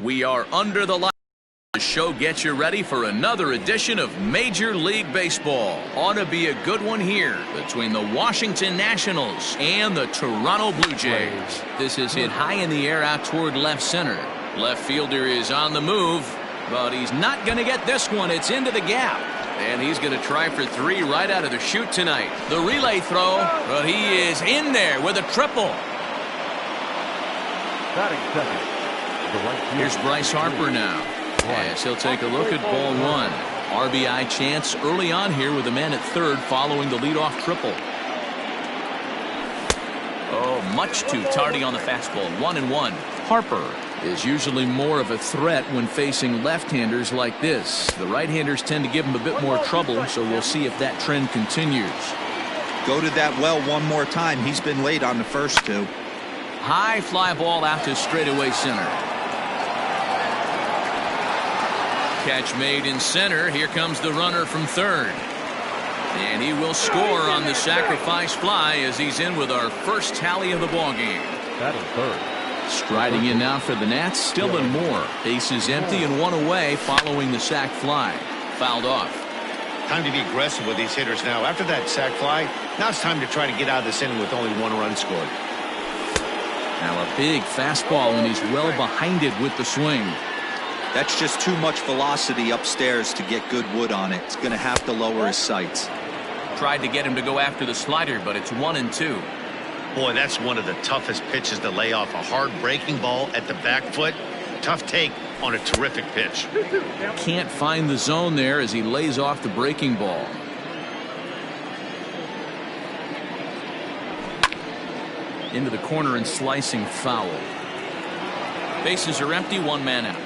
We are under the light. The show gets you ready for another edition of Major League Baseball. Ought to be a good one here between the Washington Nationals and the Toronto Blue Jays. This is hit high in the air out toward left center. Left fielder is on the move, but he's not going to get this one. It's into the gap. And he's going to try for three right out of the chute tonight. The relay throw, but he is in there with a triple. Batting second. Here's Bryce Harper now, as he'll take a look at ball one. RBI chance early on here with a man at third following the leadoff triple. Oh, much too tardy on the fastball. 1-1. Harper is usually more of a threat when facing left-handers like this. The right-handers tend to give him a bit more trouble, so we'll see if that trend continues. Go to that well one more time. He's been late on the first two. High fly ball out to straightaway center. Catch made in center. Here comes the runner from third. And he will score on the sacrifice fly as he's in with our first tally of the ballgame. Batting third. Striding in now for the Nats, Stillman Moore. Bases empty and one away following the sac fly. Fouled off. Time to be aggressive with these hitters now. After that sac fly, now it's time to try to get out of this inning with only one run scored. Now a big fastball, and he's well behind it with the swing. That's just too much velocity upstairs to get good wood on it. It's going to have to lower his sights. Tried to get him to go after the slider, but it's 1-2. Boy, that's one of the toughest pitches to lay off. A hard breaking ball at the back foot. Tough take on a terrific pitch. Can't find the zone there as he lays off the breaking ball. Into the corner and slicing foul. Bases are empty, one man out.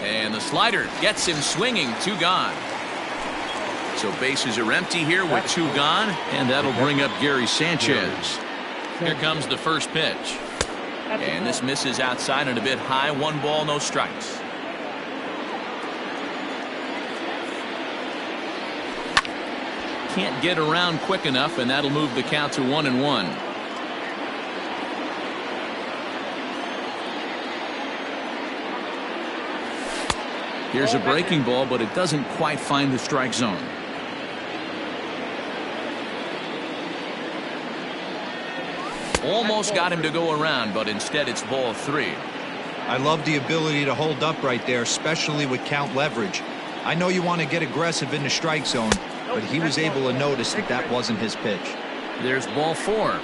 And the slider gets him swinging, two gone. So bases are empty here with two gone, and that'll bring up Gary Sanchez. Here comes the first pitch. And this misses outside and a bit high. 1 ball, no strikes. Can't get around quick enough, and that'll move the count to 1-1. Here's a breaking ball, but it doesn't quite find the strike zone. Almost got him to go around, but instead it's ball 3. I love the ability to hold up right there, especially with count leverage. I know you want to get aggressive in the strike zone, but he was able to notice that that wasn't his pitch. There's ball 4.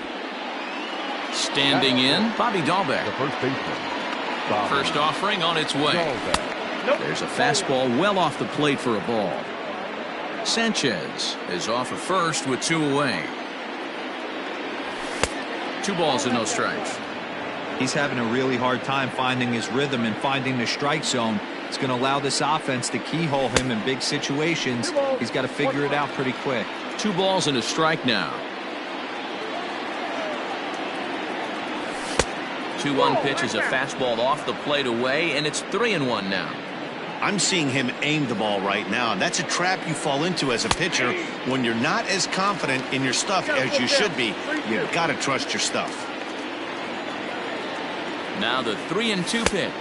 Standing in, Bobby Dahlbeck. The first baseman. First offering on its way. There's a fastball well off the plate for a ball. Sanchez is off at first with 2 away. 2 balls and no strikes. He's having a really hard time finding his rhythm and finding the strike zone. It's going to allow this offense to keyhole him in big situations. He's got to figure it out pretty quick. 2 balls and a strike now. 2-1 pitch is a fastball off the plate away, and it's 3-1 now. I'm seeing him aim the ball right now. That's a trap you fall into as a pitcher when you're not as confident in your stuff as you should be. You've got to trust your stuff. Now the 3-2 pitch,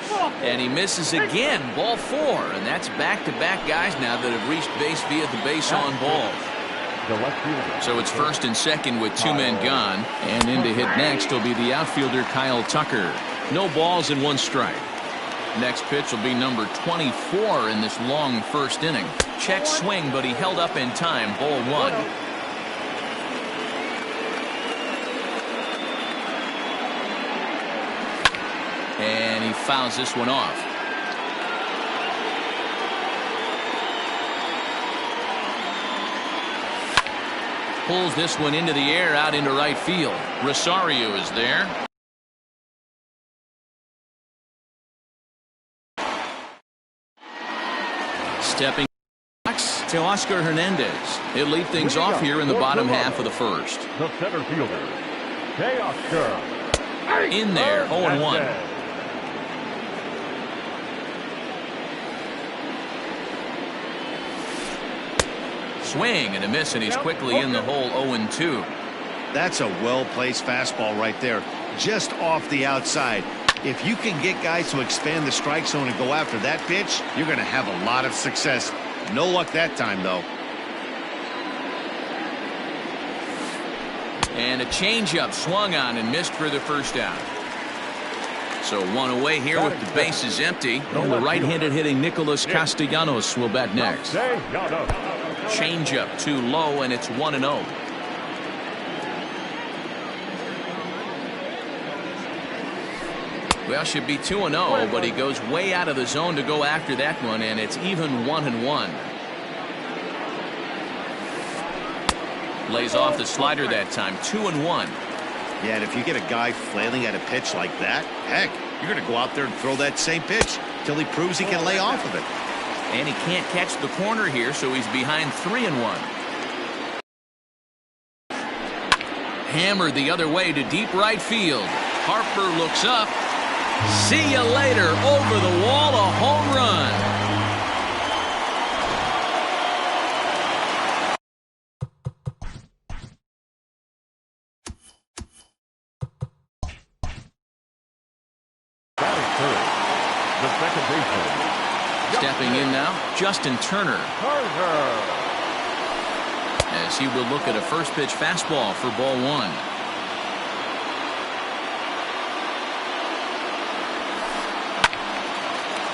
and he misses again. Ball 4, and that's back-to-back guys now that have reached base via the base on balls. So it's first and second with 2 men gone, and in to hit next will be the outfielder Kyle Tucker. No balls and 1 strike. Next pitch will be number 24 in this long first inning. Check swing, but he held up in time. Ball 1. And he fouls this one off. Pulls this one into the air out into right field. Rosario is there. Stepping to Oscar Hernandez. He'll lead things off here in the bottom half of the first. The center fielder, Oscar. In there, 0-1. Swing and a miss, and he's quickly in the hole. 0-2. That's a well-placed fastball right there. just off the outside. If you can get guys to expand the strike zone and go after that pitch, you're going to have a lot of success. No luck that time, though. And a changeup swung on and missed for the first out. So one away here with the bases empty. And the right-handed hitting Nicholas Castellanos will bat next. Changeup too low, and it's 1-0. Well, should be 2-0, but he goes way out of the zone to go after that one, and it's even 1-1. Lays off the slider that time, 2-1. Yeah, and if you get a guy flailing at a pitch like that, heck, you're going to go out there and throw that same pitch till he proves he can lay off of it. And he can't catch the corner here, so he's behind 3-1. Hammered the other way to deep right field. Harper looks up. See you later. Over the wall, a home run. The second baseman. Stepping in now, Justin Turner. As he will look at a first pitch fastball for ball one.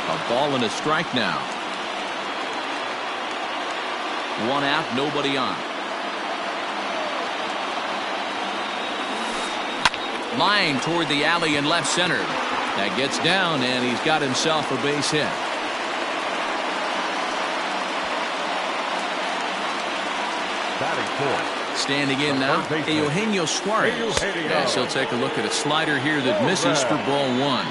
A ball and a strike now. One out, nobody on. Line toward the alley in left center. That gets down, and he's got himself a base hit. Batting fourth. Standing in now, Eugenio Suarez. As he'll take a look at a slider here that misses for ball one.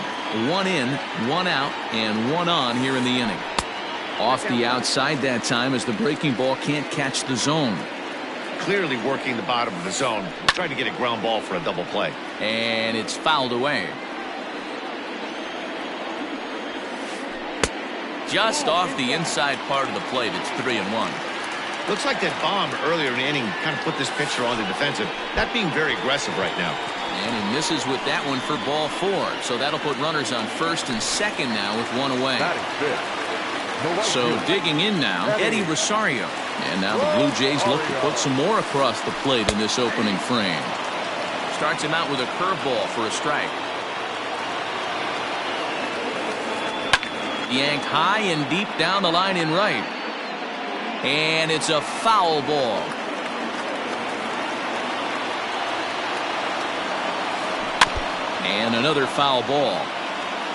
One in, one out, and one on here in the inning. Off the outside that time as the breaking ball can't catch the zone. Clearly working the bottom of the zone, trying to get a ground ball for a double play. And it's fouled away. Just off the inside part of the plate, it's 3-1. Looks like that bomb earlier in the inning kind of put this pitcher on the defensive. Not being very aggressive right now. And he misses with that one for ball four. So that'll put runners on first and second now with one away. Batting fifth. So digging in now, Eddie Rosario. And now the Blue Jays look to put some more across the plate in this opening frame. Starts him out with a curveball for a strike. Yanked high and deep down the line in right. And it's a foul ball. And another foul ball.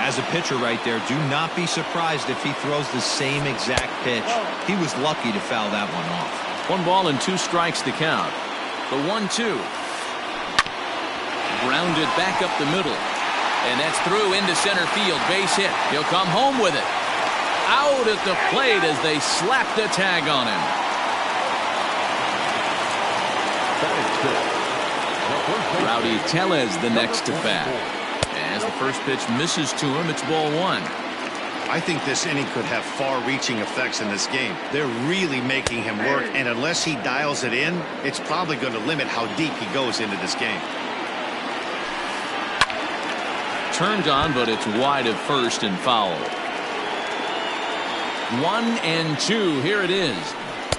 As a pitcher right there, do not be surprised if he throws the same exact pitch. He was lucky to foul that one off. 1 ball and 2 strikes to count. The 1-2. Grounded back up the middle. And that's through into center field. Base hit. He'll come home with it. Out at the plate as they slap the tag on him. Rowdy Tellez the next to bat. As the first pitch misses to him, it's ball one. I think this inning could have far-reaching effects in this game. They're really making him work, and unless he dials it in, it's probably going to limit how deep he goes into this game. Turned on, but it's wide of first and foul. 1-2. Here it is.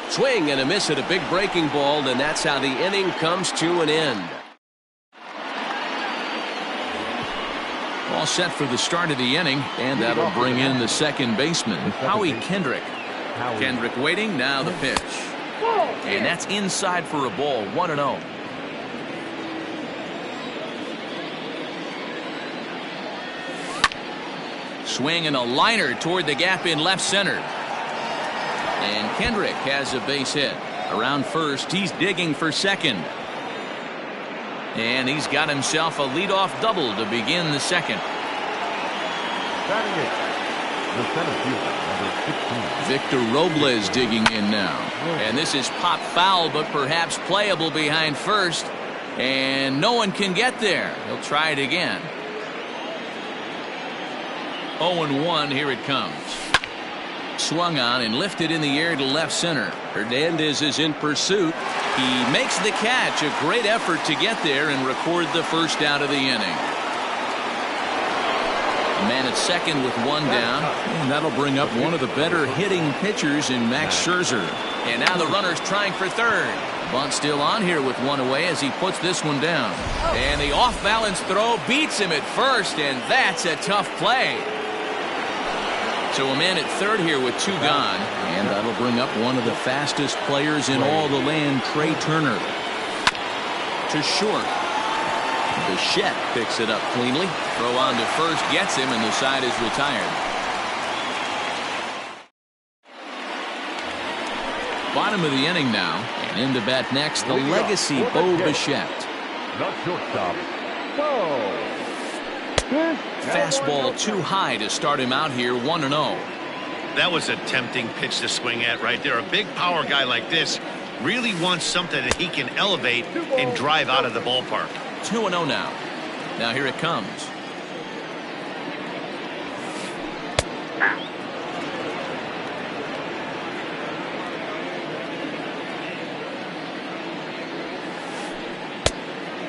Swing and a miss at a big breaking ball, and that's how the inning comes to an end. All set for the start of the inning, and that'll bring in the second baseman, Howie Kendrick. Kendrick waiting, now the pitch. And that's inside for a ball, 1-0. Swing and a liner toward the gap in left center. And Kendrick has a base hit. Around first, he's digging for second. And he's got himself a leadoff double to begin the second. Batting eighth. The center fielder, number 16. Victor Robles digging in now. And this is pop foul, but perhaps playable behind first. And no one can get there. He'll try it again. 0-1, here it comes. Swung on and lifted in the air to left center. Hernandez is in pursuit. He makes the catch. A great effort to get there and record the first out of the inning. Man at second with one down, and that'll bring up one of the better hitting pitchers in Max Scherzer. And now the runner's trying for third. Bunt still on here with one away as he puts this one down. And the off-balance throw beats him at first, and that's a tough play. So a man at third here with two gone, and that'll bring up one of the fastest players in all the land, Trey Turner. To short. Bichette picks it up cleanly. Throw on to first gets him, and the side is retired. Bottom of the inning now, and in to bat next, the legacy Bo Bichette. The shortstop, Fastball too high to start him out here, 1-0. That was a tempting pitch to swing at right there. A big power guy like this really wants something that he can elevate and drive out of the ballpark. 2-0 now. Now here it comes.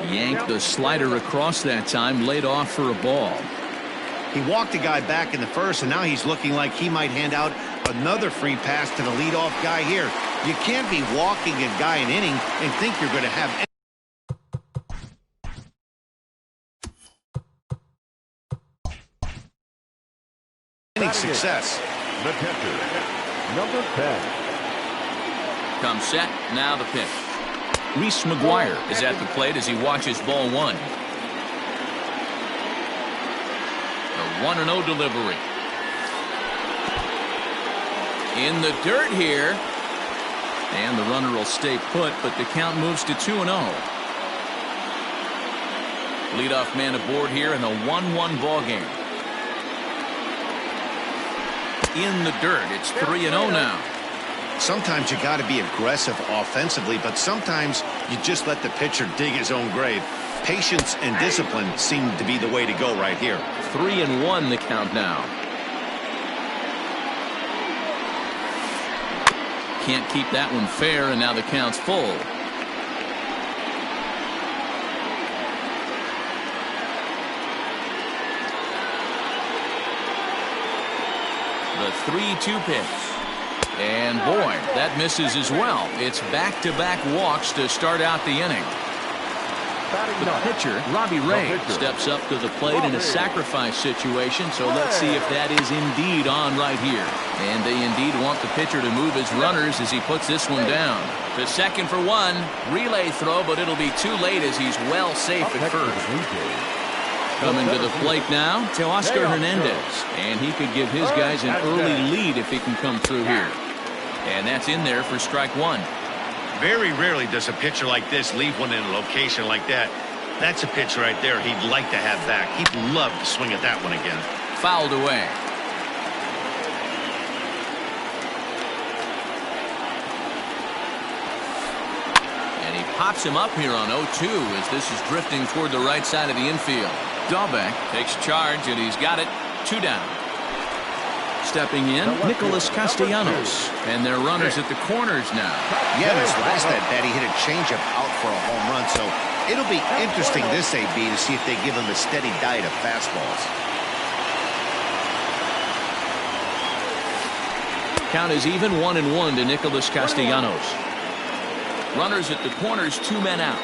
Yanked the slider across that time, laid off for a ball. He walked a guy back in the first, and now he's looking like he might hand out another free pass to the leadoff guy here. You can't be walking a guy an inning and think you're going to have any success. the catcher, number 10. Comes set, now the pitch. Reese McGuire is at the plate as he watches ball one. The 1-0 delivery. In the dirt here. And the runner will stay put, but the count moves to 2-0. Leadoff man aboard here in a 1-1 ball game. In the dirt, it's 3-0 now. Sometimes you got to be aggressive offensively, but sometimes you just let the pitcher dig his own grave. Patience and discipline seem to be the way to go right here. 3-1 the count now. Can't keep that one fair, and now the count's full. The 3-2 pitch. And boy, that misses as well. It's back-to-back walks to start out the inning. The pitcher, Robbie Ray, steps up to the plate in a sacrifice situation, so let's see if that is indeed on right here. And they indeed want the pitcher to move his runners as he puts this one down. To second for one, relay throw, but it'll be too late as he's well safe at first. Coming to the plate now, Teoscar Hernandez, and he could give his guys an early lead if he can come through here. And that's in there for strike one. Very rarely does a pitcher like this leave one in a location like that. That's a pitch right there he'd like to have back. He'd love to swing at that one again. Fouled away. And he pops him up here on 0-2 as this is drifting toward the right side of the infield. Dahlbeck takes charge, and he's got it. 2 down. Stepping in, Nicholas Castellanos. And their runners at the corners now. Yeah, his last at bat, he hit a changeup out for a home run. So it'll be interesting this AB to see if they give him a steady diet of fastballs. Count is even 1-1 to Nicholas Castellanos. Runners at the corners, 2 men out.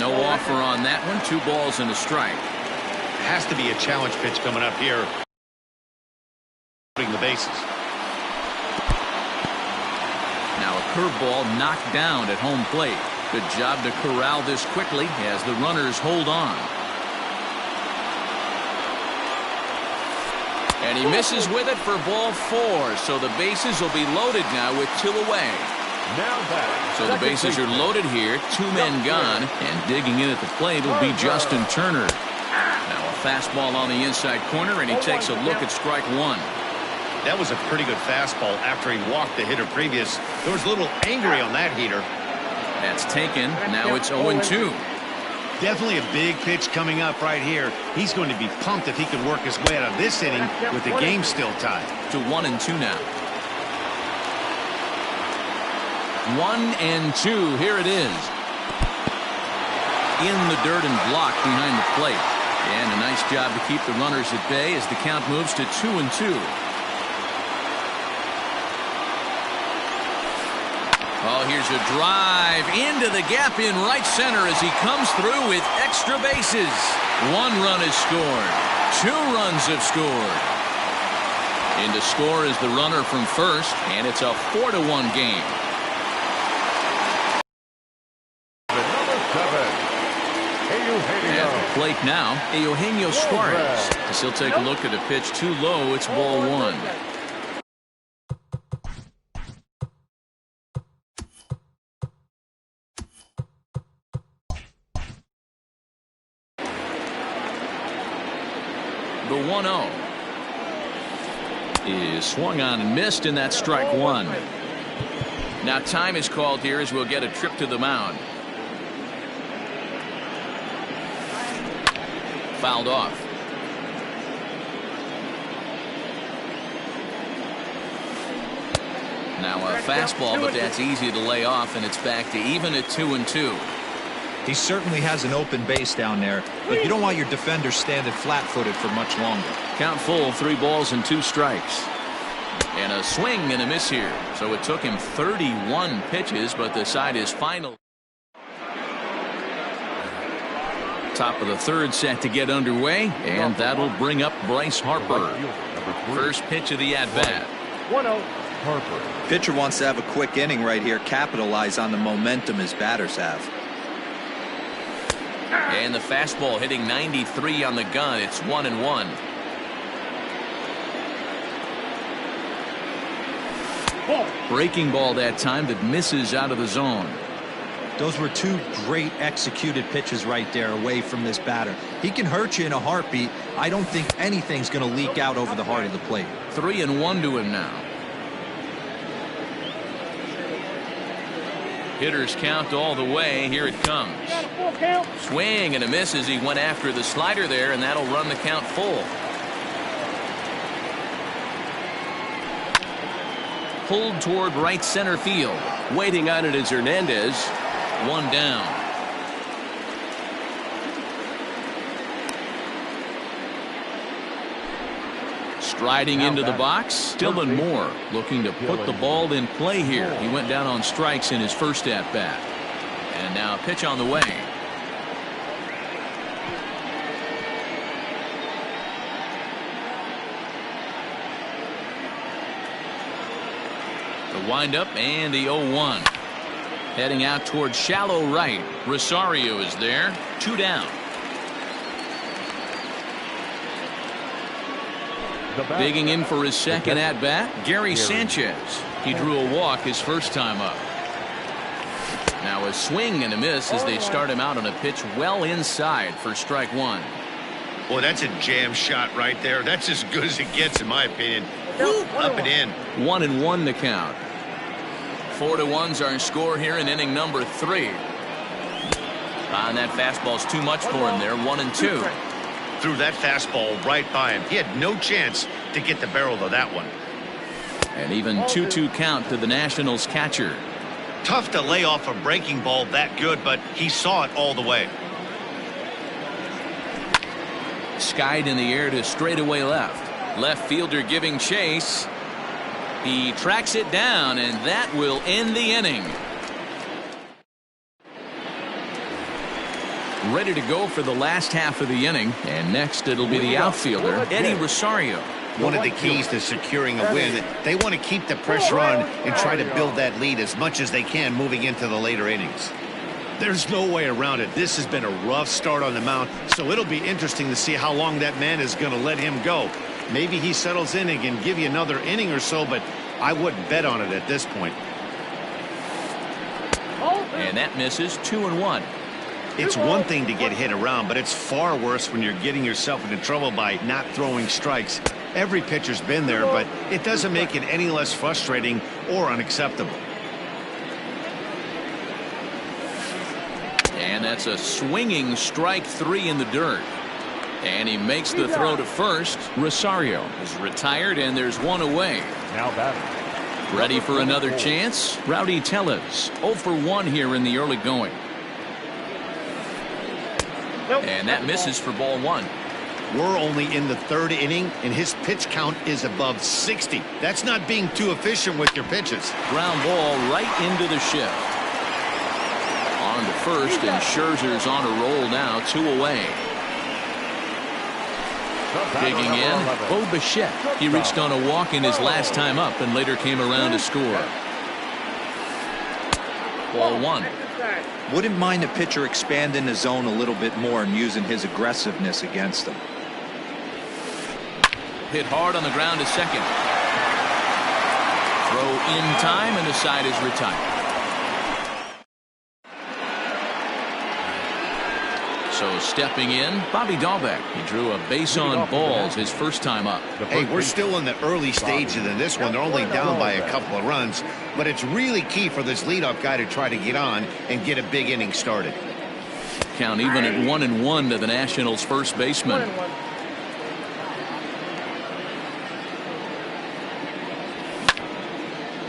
No offer on that one. 2 balls and a strike. Has to be a challenge pitch coming up here. Putting the bases. Now a curveball knocked down at home plate. Good job to corral this quickly as the runners hold on. And he misses with it for ball 4. So the bases will be loaded now with 2 away. So the bases are loaded here, 2 men gone, and digging in at the plate will be Justin Turner. Now a fastball on the inside corner, and he takes a look at strike 1. That was a pretty good fastball after he walked the hitter previous. There was a little angry on that heater. That's taken. Now it's 0-2. Definitely a big pitch coming up right here. He's going to be pumped if he can work his way out of this inning with the game still tied. To 1-2 now. 1-2. Here it is. In the dirt and blocked behind the plate. And a nice job to keep the runners at bay as the count moves to 2-2. Oh, here's a drive into the gap in right center as he comes through with extra bases. 1 run is scored. 2 runs have scored. In to score is the runner from first, and it's a 4-1 game. At the plate now, Eugenio Suarez. As he'll take a look at a pitch too low, it's ball 1. The 1-0 is swung on and missed, and that's strike 1. Now time is called here as we'll get a trip to the mound. Fouled off. Now a fastball, but that's easy to lay off, and it's back to even at 2-2. He certainly has an open base down there, but you don't want your defenders standing flat-footed for much longer. Count full, 3 balls and 2 strikes. And a swing and a miss here. So it took him 31 pitches, but the side is final. Top of the 3rd set to get underway, and that'll bring up Bryce Harper. First pitch of the at-bat. 1-0, Harper. Pitcher wants to have a quick inning right here, capitalize on the momentum his batters have. And the fastball hitting 93 on the gun. It's 1-1. Breaking ball that time that misses out of the zone. Those were 2 great executed pitches right there away from this batter. He can hurt you in a heartbeat. I don't think anything's going to leak out over the heart of the plate. 3-1 to him now. Hitters count all the way. Here it comes. Swing and a miss as he went after the slider there, and that'll run the count full. Pulled toward right center field. Waiting on it is Hernandez. 1 down. Striding into the box, Dylan Moore looking to put the ball in play here. He went down on strikes in his first at-bat. And now a pitch on the way. The windup and the 0-1. Heading out towards shallow right. Rosario is there. 2 down. Digging in for his second at-bat, Gary Sanchez. He drew a walk his first time up. Now a swing and a miss as they start him out on a pitch well inside for strike 1. Boy, that's a jam shot right there. That's as good as it gets, in my opinion. Up and in. 1-1 to count. 4-1's our score here in inning number 3. And that fastball's too much for him there. 1-2. Threw that fastball right by him. He had no chance to get the barrel of that one. And even 2-2 count to the Nationals catcher. Tough to lay off a breaking ball that good, but he saw it all the way. Skied in the air to straightaway left. Left fielder giving chase. He tracks it down, and that will end the inning. Ready to go for the last half of the inning, and next it'll be the outfielder, Eddie Rosario. One of the keys to securing a win, they want to keep the pressure on and try to build that lead as much as they can moving into the later innings. There's no way around it. This has been a rough start on the mound, so it'll be interesting to see how long that man is going to let him go. Maybe he settles in and can give you another inning or so, but I wouldn't bet on it at this point. And that misses. 2-1. It's one thing to get hit around, but it's far worse when you're getting yourself into trouble by not throwing strikes. Every pitcher's been there, but it doesn't make it any less frustrating or unacceptable. And that's a swinging strike 3 in the dirt. And he makes the throw to first. Rosario is retired, and there's one away. Now batting, Ready for another chance? Rowdy Tellez, 0 for 1 here in the early going. And that misses for ball 1. We're only in the 3rd inning, and his pitch count is above 60. That's not being too efficient with your pitches. Ground ball right into the shift. On to first, and Scherzer's on a roll now, 2 away. Digging in, Bo Bichette. He reached on a walk in his last time up and later came around to score. Ball 1. Wouldn't mind a pitcher expanding the zone a little bit more and using his aggressiveness against them. Hit hard on the ground to second. Throw in time, and the side is retired. So stepping in, Bobby Dahlbeck. He drew a base on balls his first time up. Hey, we're still in the early stages of this one. They're only down by a couple of runs, but it's really key for this leadoff guy to try to get on and get a big inning started. Count even at 1-1 to the Nationals' first baseman.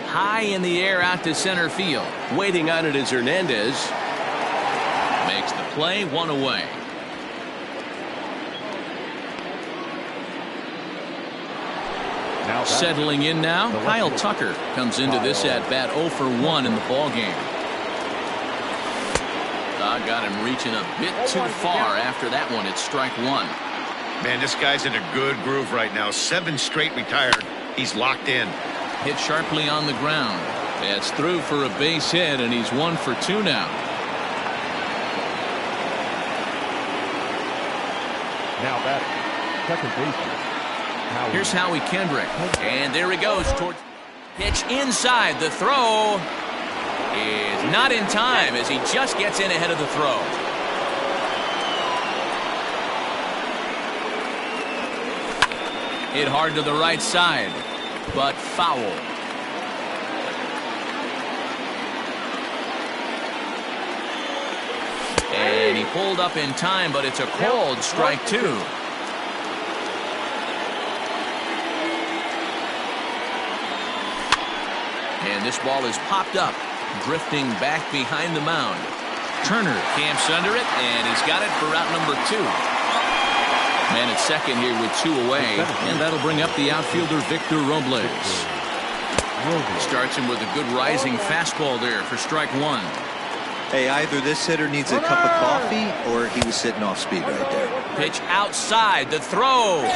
High in the air out to center field. Waiting on it is Hernandez. Makes the play, 1 away. Settling in now, Kyle Tucker comes into this at bat 0 for 1 in the ball game. Got him reaching a bit too far after that one. It's strike 1. Man, this guy's in a good groove right now. 7 straight retired. He's locked in. Hit sharply on the ground. That's through for a base hit, and he's 1 for 2 now. Now batting, second baseman. Here's Howie Kendrick. And there he goes towards pitch inside. The throw is not in time as he just gets in ahead of the throw. Hit hard to the right side, but foul. And he pulled up in time, but it's a called strike 2. And this ball is popped up, drifting back behind the mound. Turner camps under it, and he's got it for route number 2. Man at second here with 2 away, and that'll bring up the outfielder Victor Robles. Starts him with a good rising fastball there for strike 1. Hey, either this hitter needs a cup of coffee or he was sitting off speed right there. Pitch outside, the throw.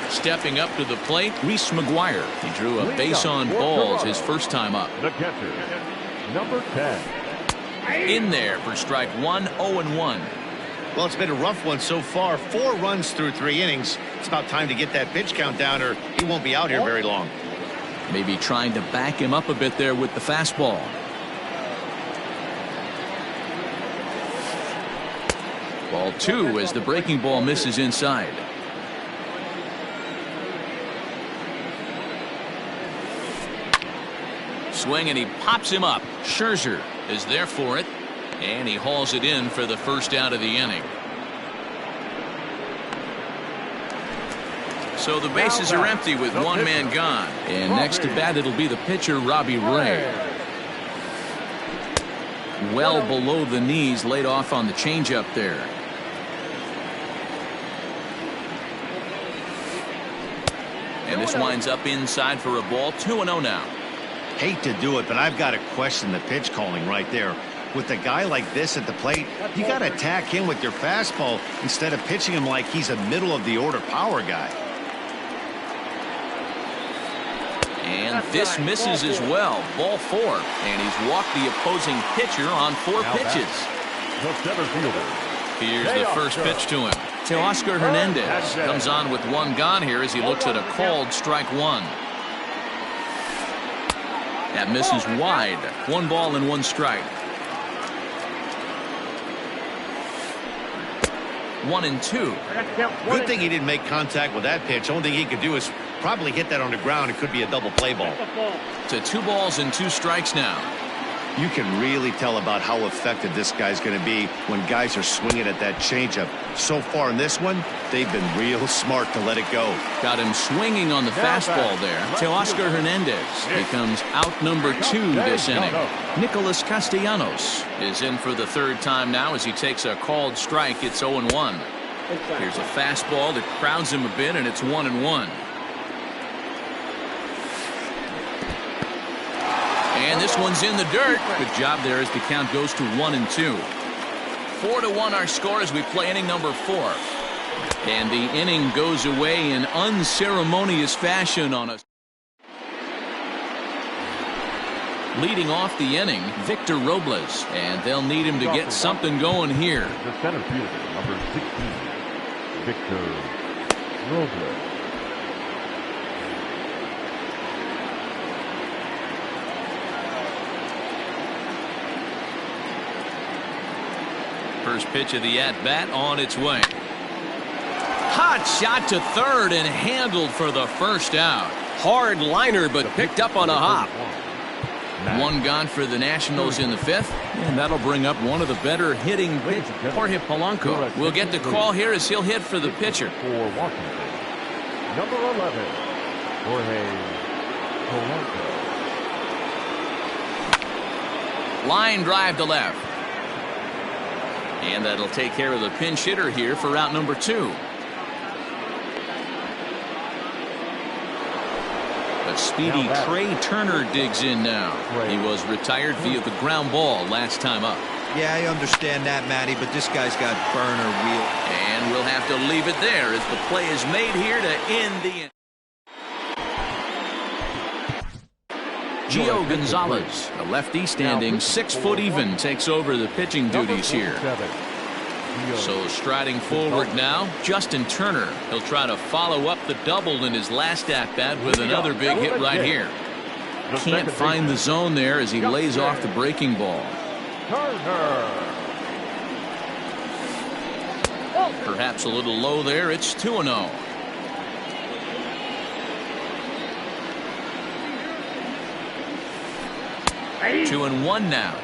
Stepping up to the plate, Reese McGuire. He drew a base on balls his first time up. The catcher, number 10. In there for strike 1, 0-1. Well, it's been a rough one so far. 4 runs through 3 innings. It's about time to get that pitch count down, or he won't be out here very long. Maybe trying to back him up a bit there with the fastball. Ball 2 as the breaking ball misses inside. Swing, and he pops him up. Scherzer is there for it, and he hauls it in for the first out of the inning. So the bases are empty with 1 man gone. And next to bat, it'll be the pitcher, Robbie Ray. Well below the knees, laid off on the changeup there. And this winds up inside for a ball. 2-0 now. Hate to do it, but I've got to question the pitch calling right there. With a guy like this at the plate, you got to attack him with your fastball instead of pitching him like he's a middle of the order power guy. And this misses as well. Ball 4. And he's walked the opposing pitcher on 4 pitches. The center fielder. Here's the first pitch to him. Teoscar Hernandez comes on with 1 gone here as he looks at a called strike 1. That misses wide. 1 ball and 1 strike. 1-2. Good thing he didn't make contact with that pitch. Only thing he could do is probably hit that on the ground. It could be a double play ball. To 2 balls and 2 strikes now. You can really tell about how effective this guy's going to be when guys are swinging at that changeup. So far in this one, they've been real smart to let it go. Got him swinging on the fastball there. Teoscar Hernandez becomes out number 2 this inning. Nicholas Castellanos is in for the 3rd time now as he takes a called strike. It's 0-1. Here's a fastball that crowds him a bit, and it's 1-1. And this one's in the dirt. Good job there as the count goes to 1-2. 4-1 our score as we play inning number 4. And the inning goes away in unceremonious fashion on us. Leading off the inning, Victor Robles. And they'll need him to get something going here. The center fielder, number 16, Victor Robles. First pitch of the at-bat on its way. Hot shot to third and handled for the first out. Hard liner, but picked up on a hop. One gone for the Nationals in the 5th, and that'll bring up one of the better hitting pitchers, Jorge Polanco. We'll get the call here as he'll hit for the pitcher. For Washington, number 11, Jorge Polanco. Line drive to left. And that'll take care of the pinch hitter here for out number 2. A speedy Trey Turner digs in now. He was retired via the ground ball last time up. Yeah, I understand that, Matty, but this guy's got burner wheel. And we'll have to leave it there as the play is made here to end the inning. Gio Gonzalez, a lefty standing 6 foot even, takes over the pitching duties here. So striding forward now, Justin Turner. He'll try to follow up the double in his last at-bat with another big hit right here. Can't find the zone there as he lays off the breaking ball. Perhaps a little low there. It's 2-0. Hey. 2-1 now.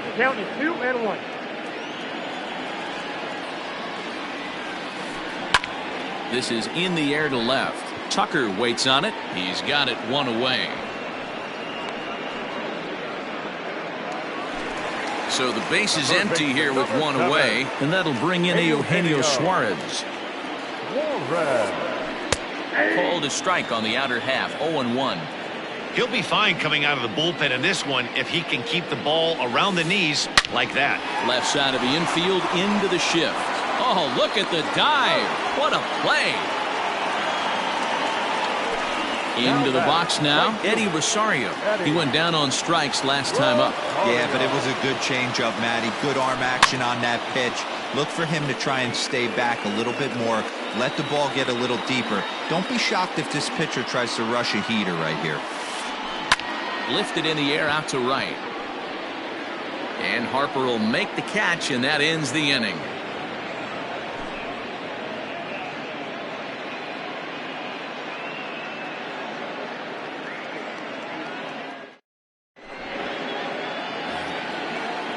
The count is 2-1. This is in the air to left. Tucker waits on it. He's got it one away. So the base is empty here with one away, and that'll bring in Eugenio Suarez. Called a strike on the outer half. 0-1. He'll be fine coming out of the bullpen in this one if he can keep the ball around the knees like that. Left side of the infield into the shift. Oh, look at the dive. What a play. Into the box now, Eddie Rosario. He went down on strikes last time up. Yeah, but it was a good changeup, Matty. Good arm action on that pitch. Look for him to try and stay back a little bit more. Let the ball get a little deeper. Don't be shocked if this pitcher tries to rush a heater right here. Lifted in the air out to right. And Harper will make the catch, and that ends the inning.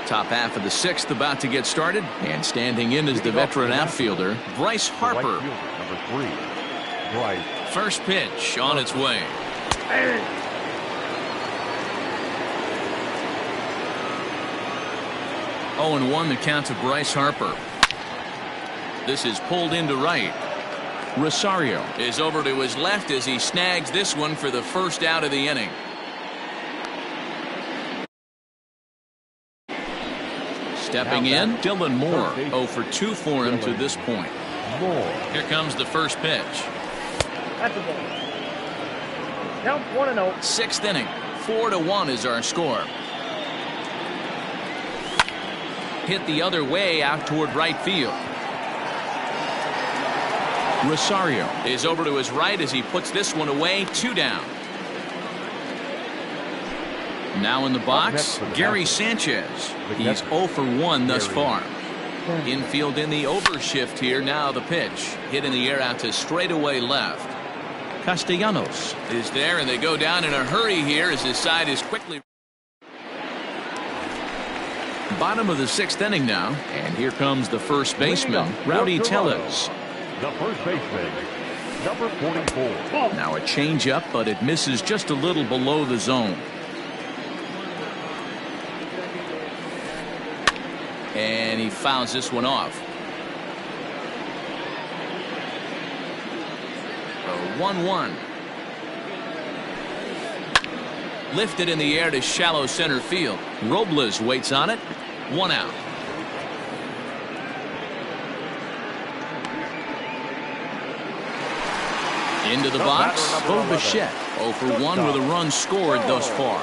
Top half of the 6th about to get started, and standing in is the veteran outfielder, Bryce Harper. Number 3, Bryce. First pitch on its way. 0-1 the count to Bryce Harper. This is pulled into right. Rosario is over to his left as he snags this one for the first out of the inning. Stepping in, Dylan Moore. 0 for 2 for him to this point. Here comes the first pitch. That's a ball. Count 1-0. 6th inning. 4-1 is our score. Hit the other way out toward right field. Rosario is over to his right as he puts this one away. 2 down. Now in the box, Gary Sanchez. He's 0 for 1 thus far. Infield in the overshift here. Now the pitch. Hit in the air out to straightaway left. Castellanos is there, and they go down in a hurry here as his side is quickly. Bottom of the 6th inning now, and here comes the first baseman, Rowdy Tellez. The first baseman, number 44. Now a changeup, but it misses just a little below the zone. And he fouls this one off. A 1-1. Lifted in the air to shallow center field. Robles waits on it. 1 out. Into the box, Bo Bichette. 0 for 1 with a run scored thus far.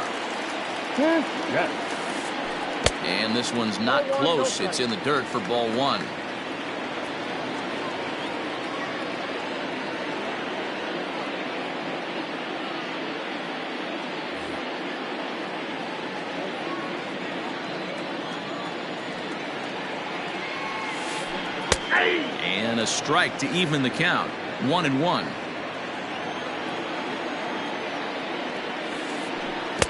Yes. And this one's not close. It's in the dirt for ball 1. And a strike to even the count. 1-1.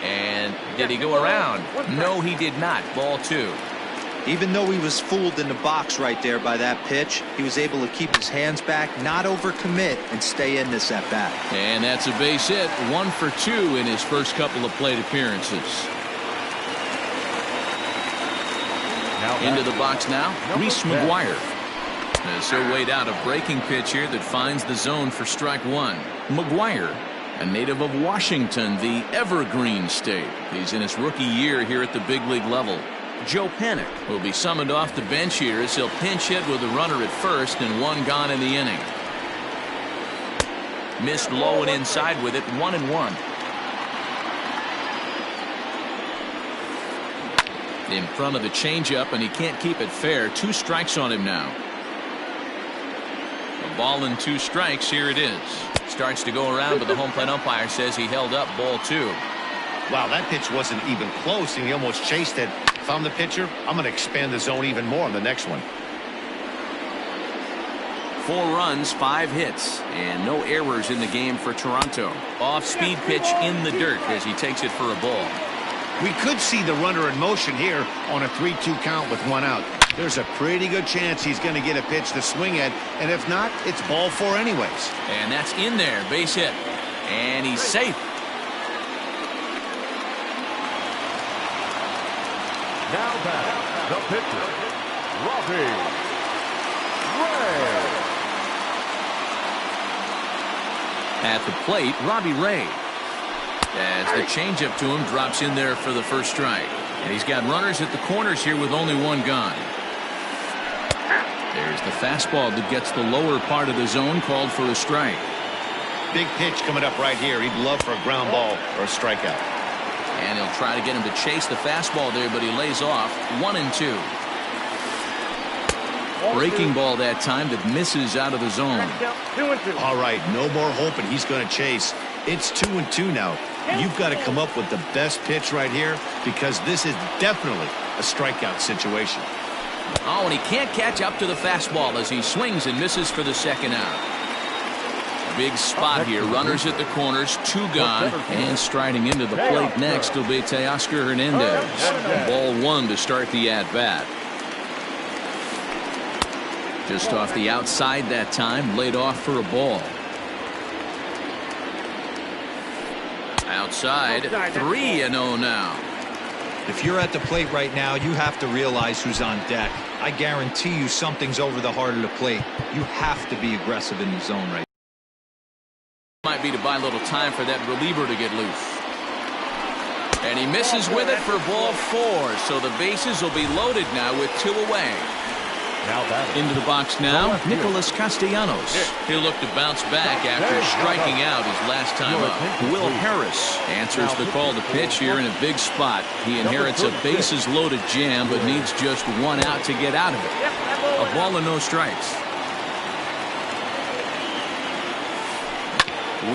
And did he go around? No, he did not. Ball 2. Even though he was fooled in the box right there by that pitch, he was able to keep his hands back, not overcommit, and stay in this at bat. And that's a base hit. 1 for 2 in his first couple of plate appearances. Into the box now, Reese McGuire. So weighed out a breaking pitch here that finds the zone for strike 1. McGuire, a native of Washington, the Evergreen State. He's in his rookie year here at the big league level. Joe Panik will be summoned off the bench here as he'll pinch hit with a runner at first and 1 gone in the inning. Missed low and inside with it. 1-1. In front of the changeup, and he can't keep it fair. 2 strikes on him now. A ball and 2 strikes. Here it is. Starts to go around, but the home plate umpire says he held up. Ball 2. Wow, that pitch wasn't even close, and he almost chased it. If I'm the pitcher, I'm going to expand the zone even more on the next one. 4 runs, 5 hits, and no errors in the game for Toronto. Off-speed pitch in the dirt as he takes it for a ball. We could see the runner in motion here on a 3-2 count with 1 out. There's a pretty good chance he's going to get a pitch to swing at, and if not, it's ball 4 anyways. And that's in there, base hit. And he's safe. Now back, the pitcher, Robbie Ray. At the plate, Robbie Ray. As the changeup to him drops in there for the first strike. And he's got runners at the corners here with only 1 gone. There's the fastball that gets the lower part of the zone, called for a strike. Big pitch coming up right here. He'd love for a ground ball or a strikeout. And he'll try to get him to chase the fastball there, but he lays off. 1-2. Breaking ball that time that misses out of the zone. 2-2. All right, no more hoping he's going to chase. It's 2-2 now. You've got to come up with the best pitch right here, because this is definitely a strikeout situation. Oh, and he can't catch up to the fastball as he swings and misses for the 2nd out. Big spot here. Runners at the corners, 2 gone, and striding into the plate next will be Teoscar Hernandez. Ball 1 to start the at-bat. Just off the outside that time, laid off for a ball. Outside, 3-0 now. If you're at the plate right now, you have to realize who's on deck. I guarantee you something's over the heart of the plate. You have to be aggressive in the zone right now. Might be to buy a little time for that reliever to get loose. And he misses with it for ball 4. So the bases will be loaded now with 2 away. Now batting. Into the box now, Nicholas Castellanos. He'll look to bounce back after striking out his last time up. Will Harris answers the call to pitch here in a big spot. He inherits a bases-loaded jam, but needs just 1 out to get out of it. A ball and no strikes.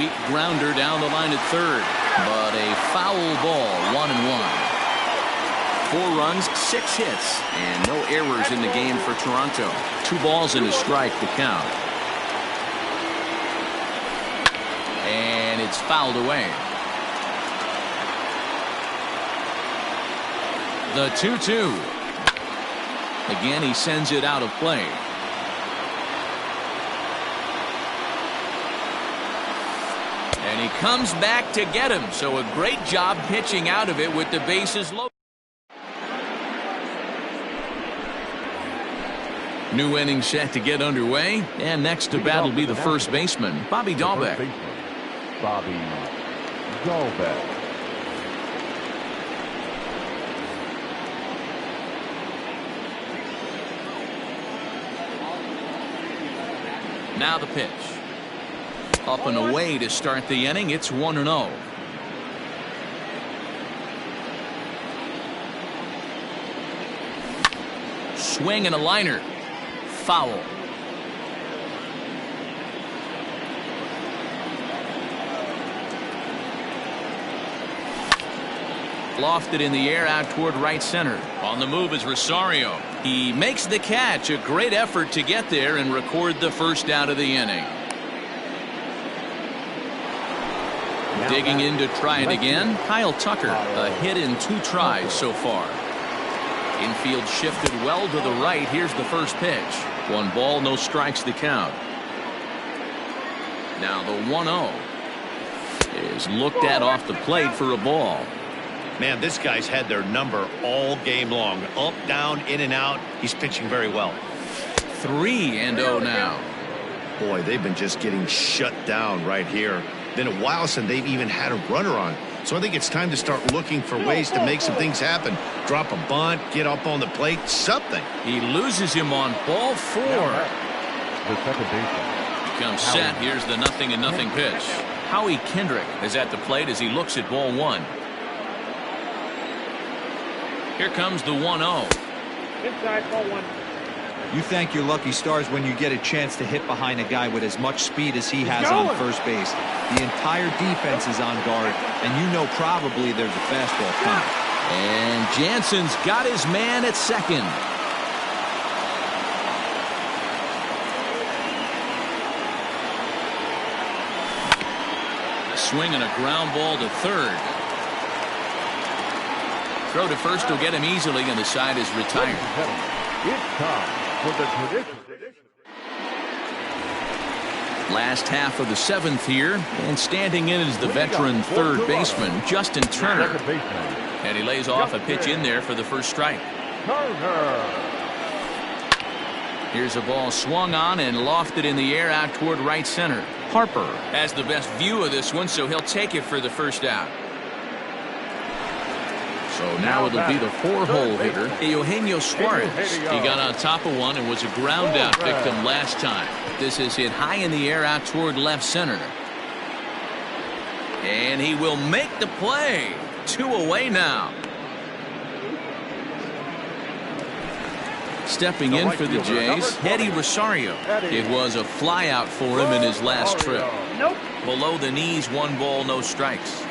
Weak grounder down the line at 3rd, but a foul ball. 1-1. 4 runs, 6 hits, and no errors in the game for Toronto. 2 balls and a strike to count. And it's fouled away. The 2-2. Again, he sends it out of play. And he comes back to get him. So a great job pitching out of it with the bases loaded. New inning set to get underway. And next to bat will be the first baseman, Bobby Dahlbeck. Bobby Dahlbeck. Now the pitch. Up and away to start the inning. It's 1-0. Swing and a liner. Foul. Lofted in the air out toward right center. On the move is Rosario. He makes the catch. A great effort to get there and record the first out of the inning. Digging in to try it again, Kyle Tucker. A hit in 2 tries so far. Infield shifted well to the right. Here's the first pitch. 1 ball, no strikes the count. Now the 1-0 is looked at off the plate for a ball. Man, this guy's had their number all game long. Up, down, in and out. He's pitching very well. 3-0 now. Boy, they've been just getting shut down right here. Been a while since they've even had a runner on. So I think it's time to start looking for ways to make some things happen. Drop a bunt, get up on the plate, something. He loses him on ball 4. The second baseman. Becomes set. Here's the 0-0 pitch. Howie Kendrick is at the plate as he looks at ball 1. Here comes the 1-0. Inside, ball 1. You thank your lucky stars when you get a chance to hit behind a guy with as much speed as he has on first base. The entire defense is on guard, and you know probably there's a fastball coming. And Jansen's got his man at second. A swing and a ground ball to third. Throw to first will get him easily, and the side is retired. It's time for the tradition. Last half of the 7th here, and standing in is the veteran third baseman, Justin Turner. And he lays off a pitch in there for the first strike. Here's a ball swung on and lofted in the air out toward right center. Harper has the best view of this one, so he'll take it for the first out. So now it'll be the 4-hole hitter, Eugenio Suarez. He got on top of one and was a ground out victim last time. This is hit high in the air out toward left center. And he will make the play. 2 away now. Stepping in for the Jays, Eddie Rosario. It was a flyout for him in his last trip. Nope. Below the knees, 1 ball, no strikes.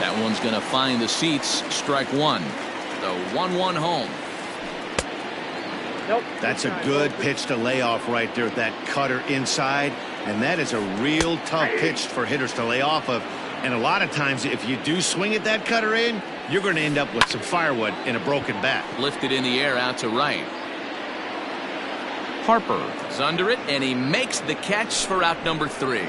That one's going to find the seats. Strike 1. The 1-1 home. Nope. That's a good pitch to lay off right there. That cutter inside. And that is a real tough pitch for hitters to lay off of. And a lot of times, if you do swing at that cutter in, you're going to end up with some firewood in a broken bat. Lifted in the air out to right. Harper is under it, and he makes the catch for out number 3.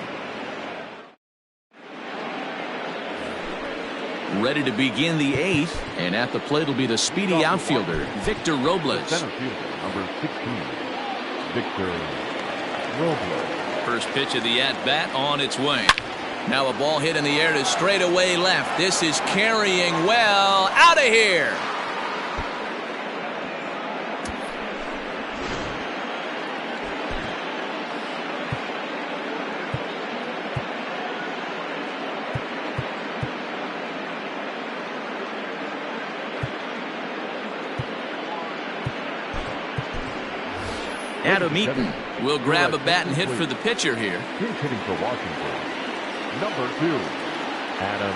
Ready to begin the 8th, and at the plate will be the speedy outfielder, Victor Robles. Center fielder, number 16, Victor Robles. First pitch of the at-bat on its way. Now a ball hit in the air to straightaway left. This is carrying well. Out of here. Adam Eaton will grab a bat and hit for the pitcher here. He's hitting for Washington. Number 2, Adam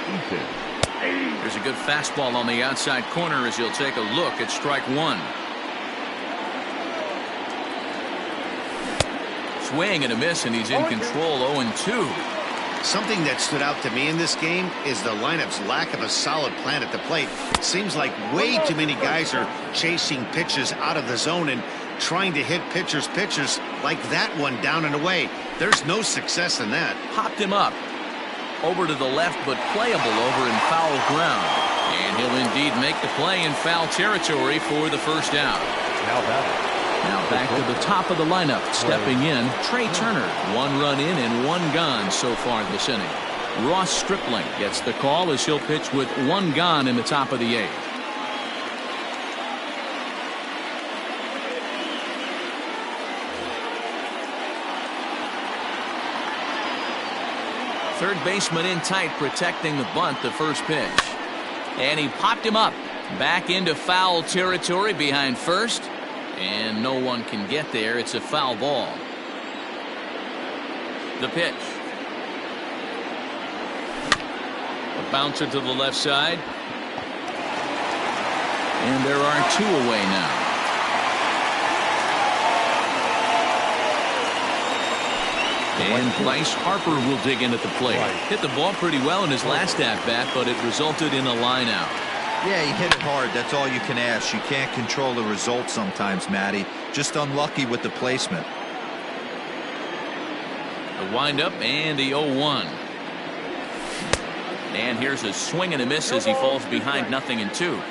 Eaton. There's a good fastball on the outside corner as you'll take a look at strike 1. Swing and a miss, and he's in control. 0-2. Something that stood out to me in this game is the lineup's lack of a solid plan at the plate. Seems like way too many guys are chasing pitches out of the zone and trying to hit pitchers like that one down and away. There's no success in that. Popped him up. Over to the left, but playable over in foul ground. And he'll indeed make the play in foul territory for the first out. Now back to the top of the lineup. Stepping in, Trey Turner. 1 run in and 1 gone so far this inning. Ross Stripling gets the call as he'll pitch with 1 gone in the top of the 8th. Third baseman in tight, protecting the bunt, the first pitch. And he popped him up. Back into foul territory behind first. And no one can get there. It's a foul ball. The pitch. A bouncer to the left side. And there are 2 away now. And Bryce Harper will dig in at the plate. Hit the ball pretty well in his last at-bat, but it resulted in a line out. Yeah, he hit it hard. That's all you can ask. You can't control the result sometimes, Matty. Just unlucky with the placement. The windup and the 0-1. And here's a swing and a miss as he falls behind 0-2.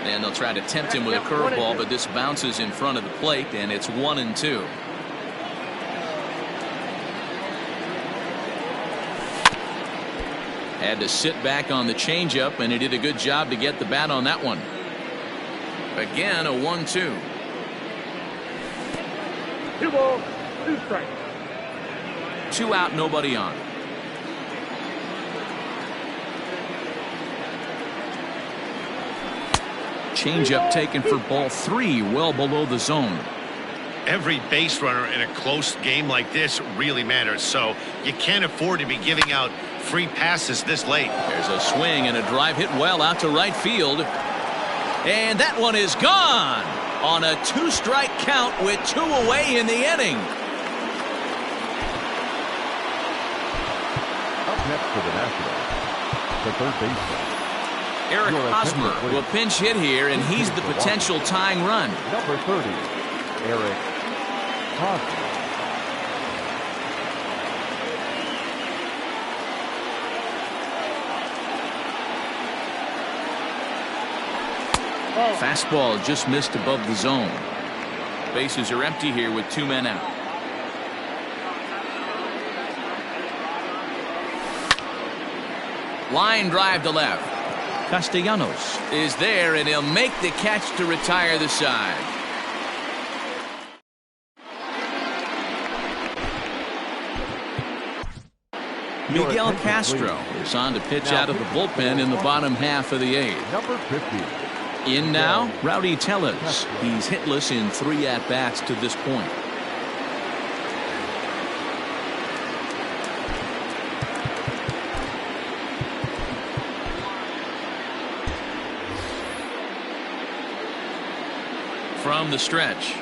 And they'll try to tempt him with a curveball, but this bounces in front of the plate, and it's 1-2. Had to sit back on the changeup, and he did a good job to get the bat on that one. Again, a 1-2. 2 balls, 2 strikes. 2 out, nobody on. Changeup taken for ball 3, well below the zone. Every base runner in a close game like this really matters, so you can't afford to be giving out free passes this late. There's a swing and a drive hit well out to right field. And that one is gone on a 2-strike count with 2 away in the inning. Up next for the Nationals, the third baseman, Eric Hosmer will pinch hit here, and he's the potential tying run. number 30, Eric Hosmer. Fastball just missed above the zone. Bases are empty here with 2 men out. Line drive to left. Castellanos is there, and he'll make the catch to retire the side. Miguel Castro is on to pitch out of the bullpen in the bottom half of the 8th. Number 50. In now, Rowdy Tellez. He's hitless in 3 at-bats to this point. From the stretch.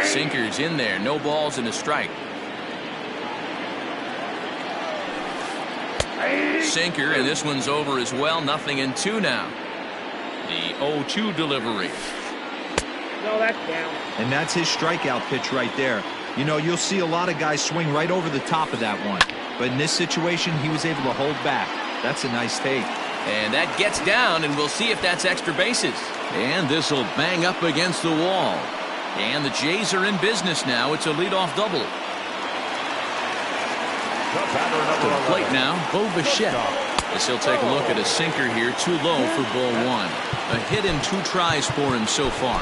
Sinkers in there, no balls and a strike. Sinker, and this one's over as well. 0-2 now. The 0-2 delivery. No, that's down. And that's his strikeout pitch right there. You know, you'll see a lot of guys swing right over the top of that one. But in this situation, he was able to hold back. That's a nice take. And that gets down, and we'll see if that's extra bases. And this will bang up against the wall. And the Jays are in business now. It's a leadoff double. To the plate now, Bo Bichette. As he'll take a look at a sinker here, too low for ball 1. A hit in 2 tries for him so far.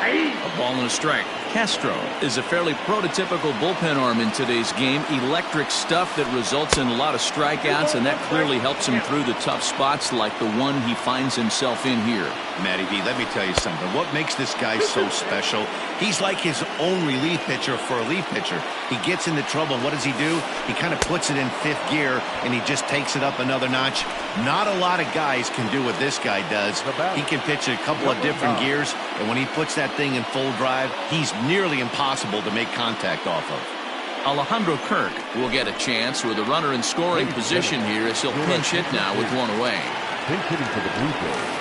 A ball and a strike. Castro is a fairly prototypical bullpen arm in today's game. Electric stuff that results in a lot of strikeouts, and that clearly helps him through the tough spots like the one he finds himself in here. Matty V, let me tell you something. What makes this guy so special? He's like his own relief pitcher for a relief pitcher. He gets into trouble. What does he do? He kind of puts it in fifth gear, and he just takes it up another notch. Not a lot of guys can do what this guy does. He can pitch it a couple of different gears, and when he puts that thing in full drive, he's nearly impossible to make contact off of. Alejandro Kirk will get a chance with a runner in scoring position here as he'll pinch hit now with one away. Pinch hitting for the Blue Jays.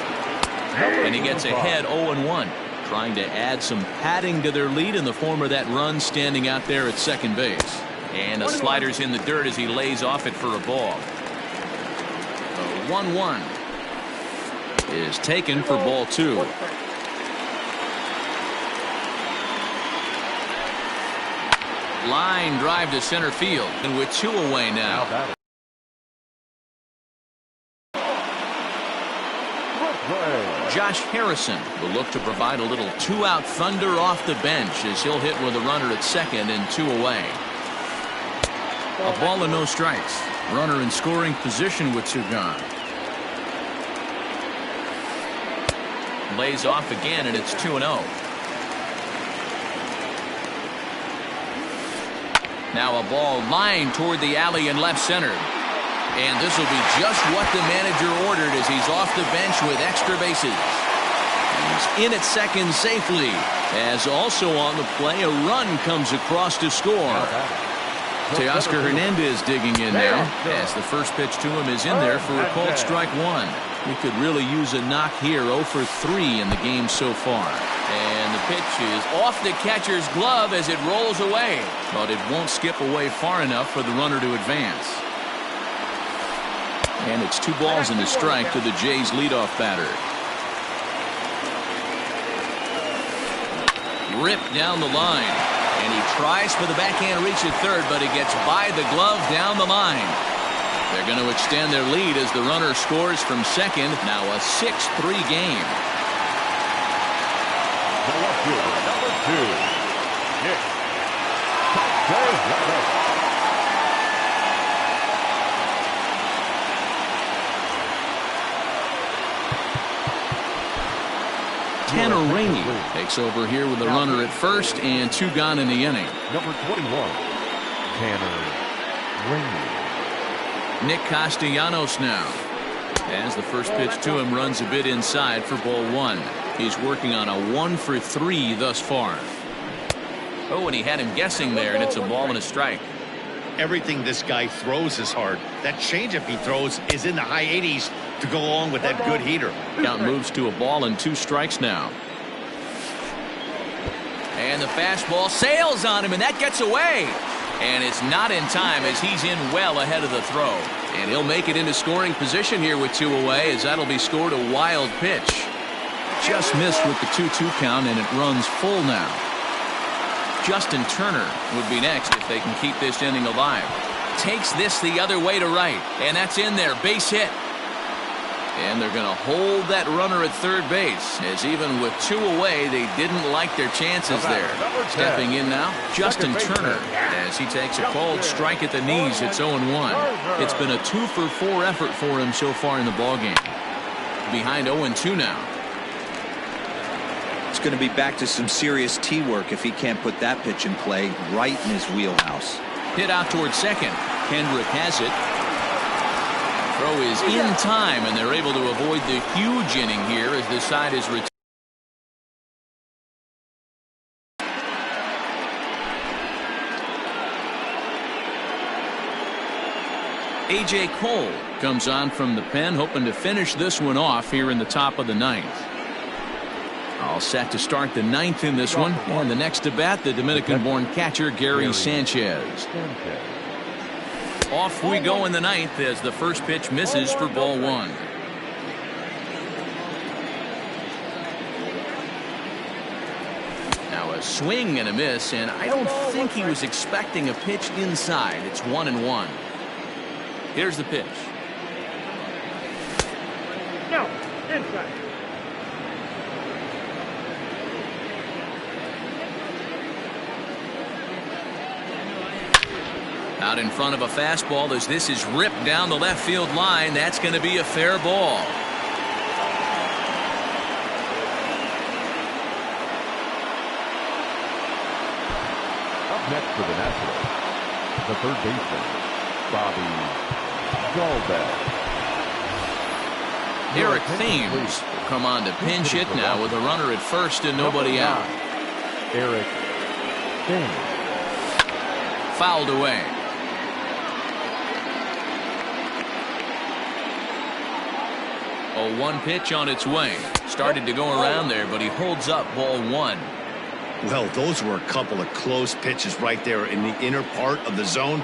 And he gets ahead 0-1, trying to add some padding to their lead in the form of that run standing out there at second base. And a slider's in the dirt as he lays off it for a ball. The 1-1 is taken for ball 2. Line drive to center field, and with 2 away now. Josh Harrison will look to provide a little 2-out thunder off the bench as he'll hit with a runner at second and 2 away. A ball and no strikes. Runner in scoring position with 2 gone. Lays off again, and it's 2-0. Now a ball lined toward the alley in left center. And this will be just what the manager ordered as he's off the bench with extra bases. He's in at second safely, as also on the play a run comes across to score. Teoscar Hernandez digging in now as the first pitch to him is in there for a called strike 1. We could really use a knock here. 0 for 3 in the game so far. And the pitch is off the catcher's glove as it rolls away, but it won't skip away far enough for the runner to advance. And it's 2 balls and a strike to the Jays leadoff batter. Ripped down the line, and he tries for the backhand reach at third, but he gets by the glove down the line. They're going to extend their lead as the runner scores from second. Now a 6-3 game. The left fielder, number 2, Nick Castellanos. Tanner Rainey takes over here with a runner at first and 2 gone in the inning. Number 21, Tanner Rainey. Nick Castellanos now, as the first pitch to him runs a bit inside for ball 1. He's working on a 1 for 3 thus far. Oh, and he had him guessing there, and it's a ball and a strike. Everything this guy throws is hard. That changeup he throws is in the high 80s to go along with that good heater. Count moves to a ball and 2 strikes now. And the fastball sails on him, and that gets away. And it's not in time as he's in well ahead of the throw. And he'll make it into scoring position here with 2 away as that'll be scored a wild pitch. Just missed with the 2-2 count, and it runs full now. Justin Turner would be next if they can keep this inning alive. Takes this the other way to right, and that's in there. Base hit. And they're going to hold that runner at third base, as even with 2 away, they didn't like their chances there. Stepping in now, Justin Turner, as he takes a called strike at the knees. It's 0-1. It's been a 2 for 4 effort for him so far in the ballgame. Behind 0-2 now. It's going to be back to some serious tee work if he can't put that pitch in play right in his wheelhouse. Hit out towards second. Kendrick has it. Throw is in time, and they're able to avoid the huge inning here as the side is returned. A.J. Cole comes on from the pen, hoping to finish this one off here in the top of the 9th. All set to start the 9th in this one. And the next to bat, the Dominican-born catcher, Gary Sanchez. Off we go in the 9th as the first pitch misses for ball 1. Now a swing and a miss, and I don't think he was expecting a pitch inside. It's 1-1. Here's the pitch. No, inside. Out in front of a fastball as this is ripped down the left field line. That's going to be a fair ball. Up next for the Nationals, the third baseman, Bobby Dalbec. Eric Thames will come on to pinch hit now with a runner at first and nobody out. Eric Thames. Fouled away. Oh, one pitch on its way. Started to go around there, but he holds up ball one. Well, those were a couple of close pitches right there in the inner part of the zone.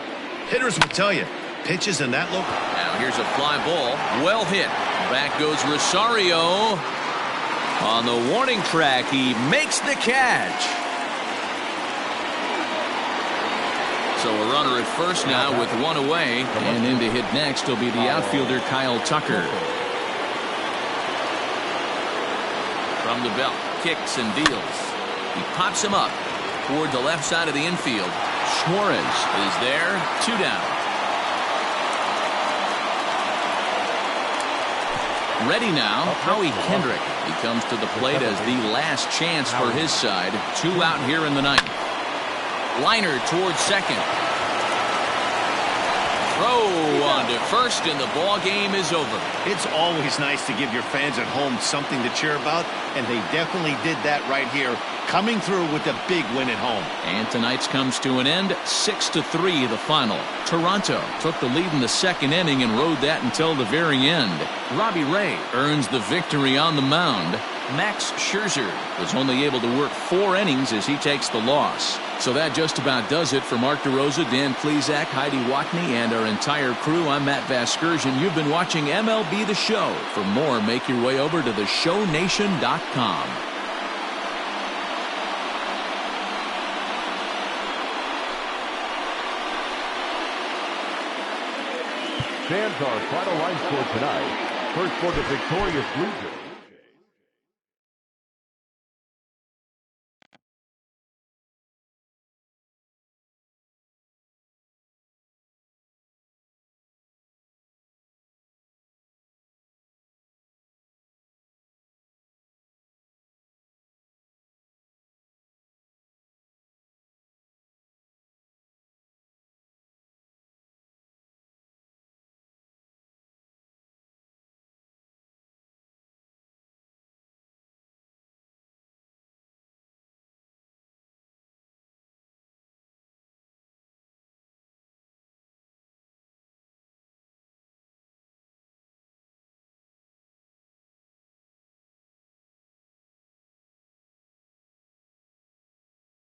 Hitters will tell you, pitches in that look. Now here's a fly ball. Well hit. Back goes Rosario. On the warning track, he makes the catch. So a runner at first now with one away. And in to hit next will be the outfielder Kyle Tucker. From the belt, kicks and deals. He pops him up toward the left side of the infield. Suarez is there, 2 down. Ready now, Howie Kendrick. He comes to the plate as the last chance for his side. 2 out here in the ninth. Liner towards second. Throw on to first, and the ball game is over. It's always nice to give your fans at home something to cheer about, and they definitely did that right here, coming through with a big win at home. And tonight's comes to an end, 6-3 the final. Toronto took the lead in the second inning and rode that until the very end. Robbie Ray earns the victory on the mound. Max Scherzer was only able to work 4 innings as he takes the loss. So that just about does it for Mark DeRosa, Dan Plesac, Heidi Watney, and our entire crew. I'm Matt Vasgersian. You've been watching MLB The Show. For more, make your way over to theshownation.com. Stands our final line score tonight. First for the victorious Blue Jays.